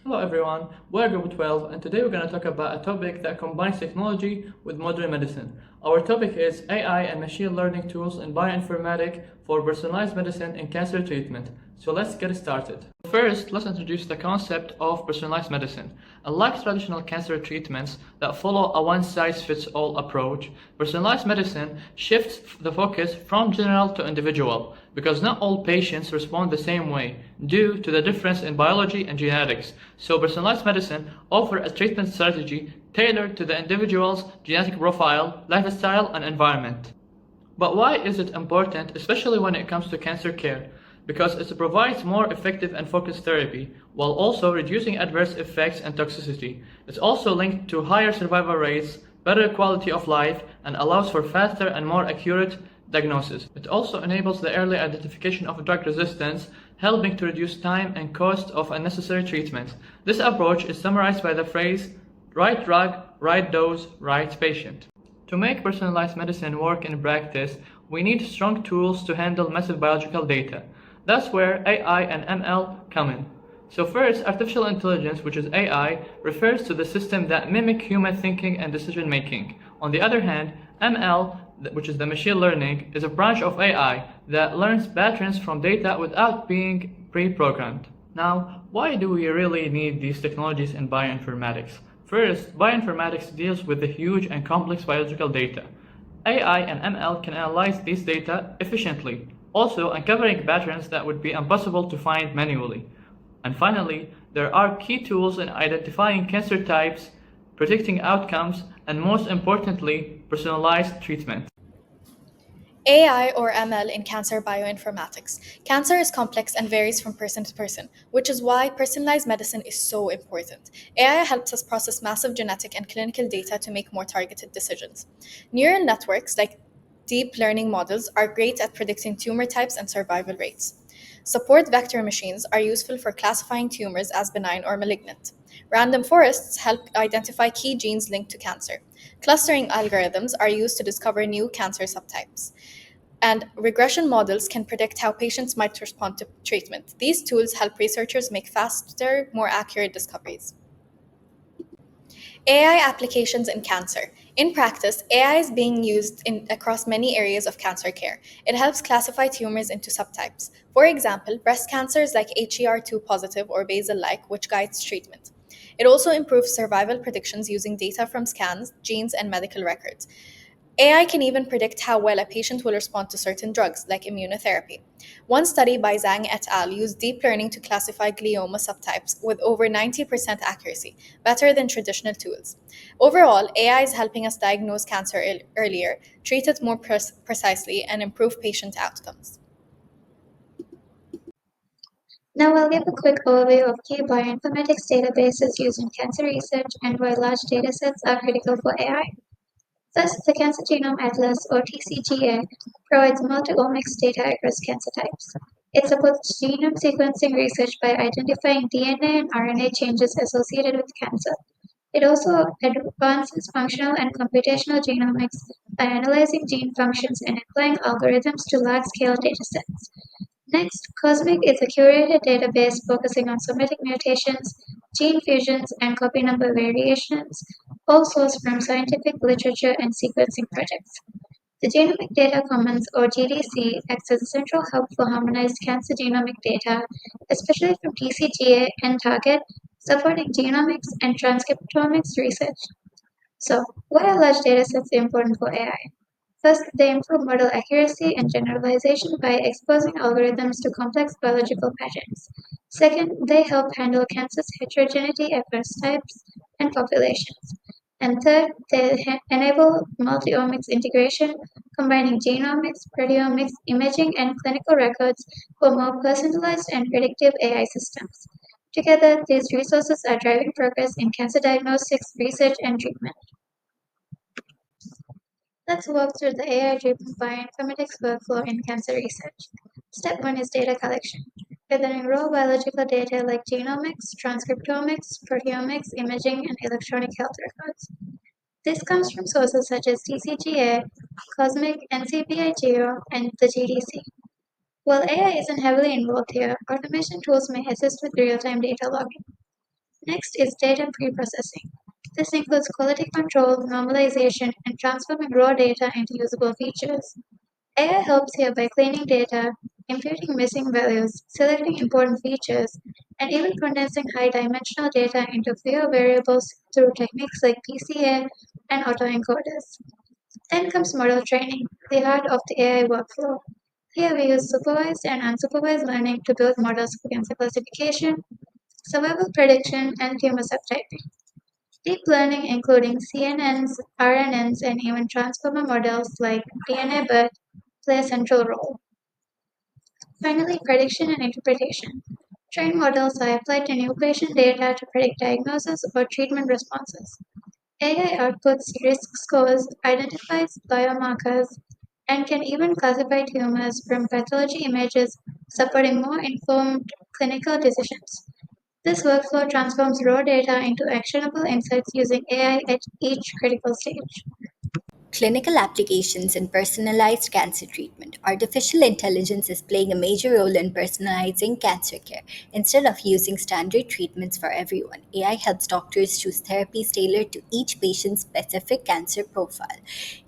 Hello everyone, we're Group 12 and today we're going to talk about a topic that combines technology with modern medicine. Our topic is AI and machine learning tools in bioinformatics for personalized medicine and cancer treatment. So let's get started. First, let's introduce the concept of personalized medicine. Unlike traditional cancer treatments that follow a one-size-fits-all approach, personalized medicine shifts the focus from general to individual because not all patients respond the same way due to the difference in biology and genetics. So personalized medicine offers a treatment strategy tailored to the individual's genetic profile, lifestyle, and environment. But why is it important, especially when it comes to cancer care? Because it provides more effective and focused therapy while also reducing adverse effects and toxicity. It's also linked to higher survival rates, better quality of life, and allows for faster and more accurate diagnosis. It also enables the early identification of drug resistance, helping to reduce time and cost of unnecessary treatment. This approach is summarized by the phrase, right drug, right dose, right patient. To make personalized medicine work in practice, we need strong tools to handle massive biological data. That's where AI and ML come in. So first, artificial intelligence, which is AI, refers to the system that mimic human thinking and decision making. On the other hand, ML, which is the machine learning, is a branch of AI that learns patterns from data without being pre-programmed. Now, why do we really need these technologies in bioinformatics? First, bioinformatics deals with the huge and complex biological data. AI and ML can analyze these data efficiently, also uncovering patterns that would be impossible to find manually. And finally, there are key tools in identifying cancer types, predicting outcomes, and most importantly, personalized treatment. AI or ML in cancer bioinformatics. Cancer is complex and varies from person to person, which is why personalized medicine is so important. AI helps us process massive genetic and clinical data to make more targeted decisions. Neural networks, like deep learning models, are great at predicting tumor types and survival rates. Support vector machines are useful for classifying tumors as benign or malignant. Random forests help identify key genes linked to cancer. Clustering algorithms are used to discover new cancer subtypes. And regression models can predict how patients might respond to treatment. These tools help researchers make faster, more accurate discoveries. AI applications in cancer. In practice, AI is being used across many areas of cancer care. It helps classify tumors into subtypes. For example, breast cancers like HER2 positive or basal like, which guides treatment. It also improves survival predictions using data from scans, genes, and medical records. AI can even predict how well a patient will respond to certain drugs, like immunotherapy. One study by Zhang et al. Used deep learning to classify glioma subtypes with over 90% accuracy, better than traditional tools. Overall, AI is helping us diagnose cancer earlier, treat it more precisely, and improve patient outcomes. Now I'll give a quick overview of key bioinformatics databases used in cancer research and why large datasets are critical for AI. First, the Cancer Genome Atlas, or TCGA, provides multi-omics data across cancer types. It supports genome sequencing research by identifying DNA and RNA changes associated with cancer. It also advances functional and computational genomics by analyzing gene functions and applying algorithms to large-scale datasets. Next, Cosmic is a curated database focusing on somatic mutations, gene fusions, and copy number variations, all sourced from scientific literature and sequencing projects. The Genomic Data Commons, or GDC, acts as a central hub for harmonized cancer genomic data, especially from TCGA and Target, supporting genomics and transcriptomics research. So, why are large datasets important for AI? First, they improve model accuracy and generalization by exposing algorithms to complex biological patterns. Second, they help handle cancer's heterogeneity across types and populations. And third, they enable multi-omics integration, combining genomics, proteomics, imaging, and clinical records for more personalized and predictive AI systems. Together, these resources are driving progress in cancer diagnostics, research, and treatment. Let's walk through the AI-driven bioinformatics workflow in cancer research. Step 1 is data collection, gathering raw biological data like genomics, transcriptomics, proteomics, imaging, and electronic health records. This comes from sources such as TCGA, Cosmic, NCBI-GEO, and the GDC. While AI isn't heavily involved here, automation tools may assist with real-time data logging. Next is data preprocessing. This includes quality control, normalization, and transforming raw data into usable features. AI helps here by cleaning data, imputing missing values, selecting important features, and even condensing high dimensional data into fewer variables through techniques like PCA and autoencoders. Then comes model training, the heart of the AI workflow. Here we use supervised and unsupervised learning to build models for cancer classification, survival prediction, and tumor subtyping. Deep learning, including CNNs, RNNs, and even transformer models like DNA-BERT, play a central role. Finally, prediction and interpretation. Trained models are applied to new patient data to predict diagnosis or treatment responses. AI outputs risk scores, identifies biomarkers, and can even classify tumors from pathology images, supporting more informed clinical decisions. This workflow transforms raw data into actionable insights using AI at each critical stage. Clinical applications in personalized cancer treatment. Artificial intelligence is playing a major role in personalizing cancer care. Instead of using standard treatments for everyone, AI helps doctors choose therapies tailored to each patient's specific cancer profile.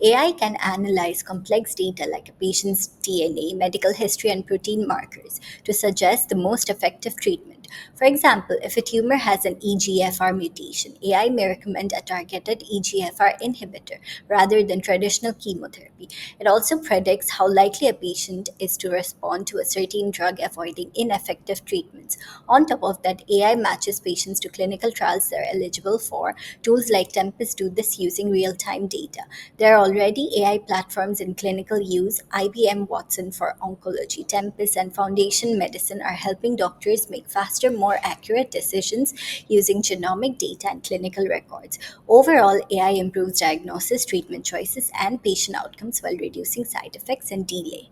AI can analyze complex data like a patient's DNA, medical history, and protein markers to suggest the most effective treatment. For example, if a tumor has an EGFR mutation, AI may recommend a targeted EGFR inhibitor rather than traditional chemotherapy. It also predicts how likely a patient is to respond to a certain drug, avoiding ineffective treatments. On top of that, AI matches patients to clinical trials they're eligible for. Tools like Tempest do this using real time data. There are already AI platforms in clinical use. IBM Watson for oncology, Tempest, and Foundation Medicine are helping doctors make faster, more accurate decisions using genomic data and clinical records. Overall, AI improves diagnosis, treatment choices, and patient outcomes while reducing side effects and delay.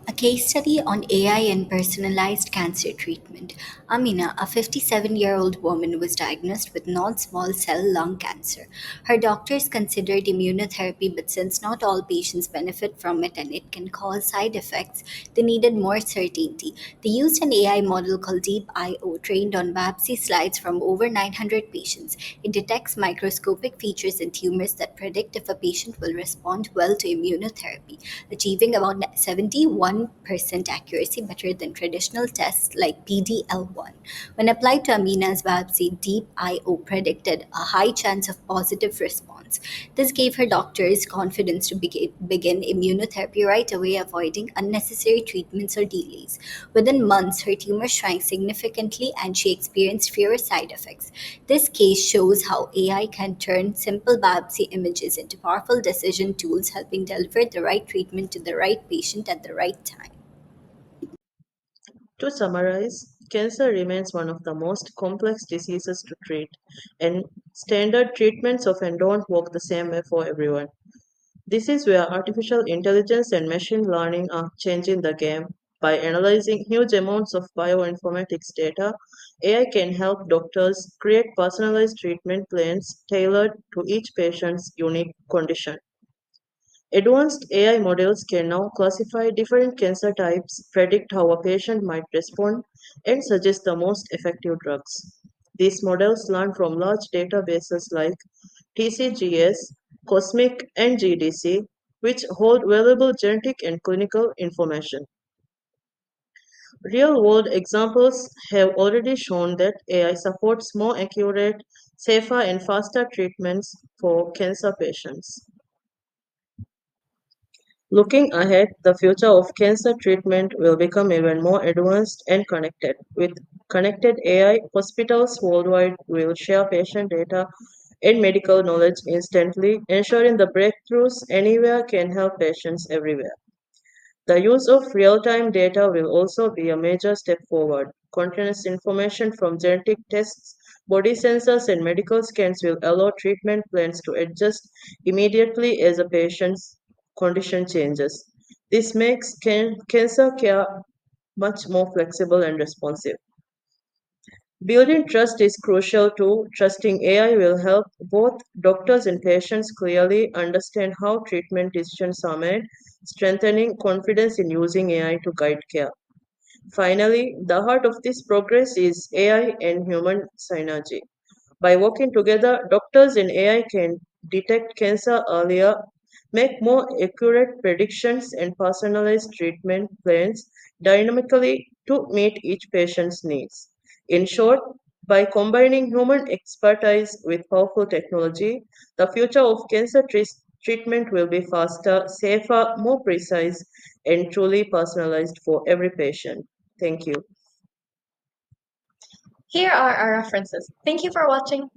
A case study on AI and personalized cancer treatment. Amina, a 57-year-old woman, was diagnosed with non small cell lung cancer. Her doctors considered immunotherapy, but since not all patients benefit from it and it can cause side effects, they needed more certainty. They used an AI model called Deep IO, trained on biopsy slides from over 900 patients. It detects microscopic features in tumors that predict if a patient will respond well to immunotherapy, achieving about 71% accuracy, better than traditional tests like PDL1. When applied to Amina's biopsy, Deep IO predicted a high chance of positive response. This gave her doctors confidence to begin immunotherapy right away, avoiding unnecessary treatments or delays. Within months, her tumor shrank significantly and she experienced fewer side effects. This case shows how AI can turn simple biopsy images into powerful decision tools, helping deliver the right treatment to the right patient at the right time. To summarize, cancer remains one of the most complex diseases to treat, and standard treatments often don't work the same way for everyone. This is where artificial intelligence and machine learning are changing the game. By analyzing huge amounts of bioinformatics data, AI can help doctors create personalized treatment plans tailored to each patient's unique condition. Advanced AI models can now classify different cancer types, predict how a patient might respond, and suggest the most effective drugs. These models learn from large databases like TCGS, Cosmic, and GDC, which hold valuable genetic and clinical information. Real world examples have already shown that AI supports more accurate, safer, and faster treatments for cancer patients. Looking ahead, the future of cancer treatment will become even more advanced and connected. With connected AI, hospitals worldwide will share patient data and medical knowledge instantly, ensuring the breakthroughs anywhere can help patients everywhere. The use of real time data will also be a major step forward. Continuous information from genetic tests, body sensors, and medical scans will allow treatment plans to adjust immediately as a patient's condition changes. This makes cancer care much more flexible and responsive. Building trust is crucial too. Trusting AI will help both doctors and patients clearly understand how treatment decisions are made, strengthening confidence in using AI to guide care. Finally, the heart of this progress is AI and human synergy. By working together, doctors in AI can detect cancer earlier, make more accurate predictions, and personalize treatment plans dynamically to meet each patient's needs. In short, by combining human expertise with powerful technology, the future of treatment will be faster, safer, more precise, and truly personalized for every patient. Thank you. Here are our references. Thank you for watching.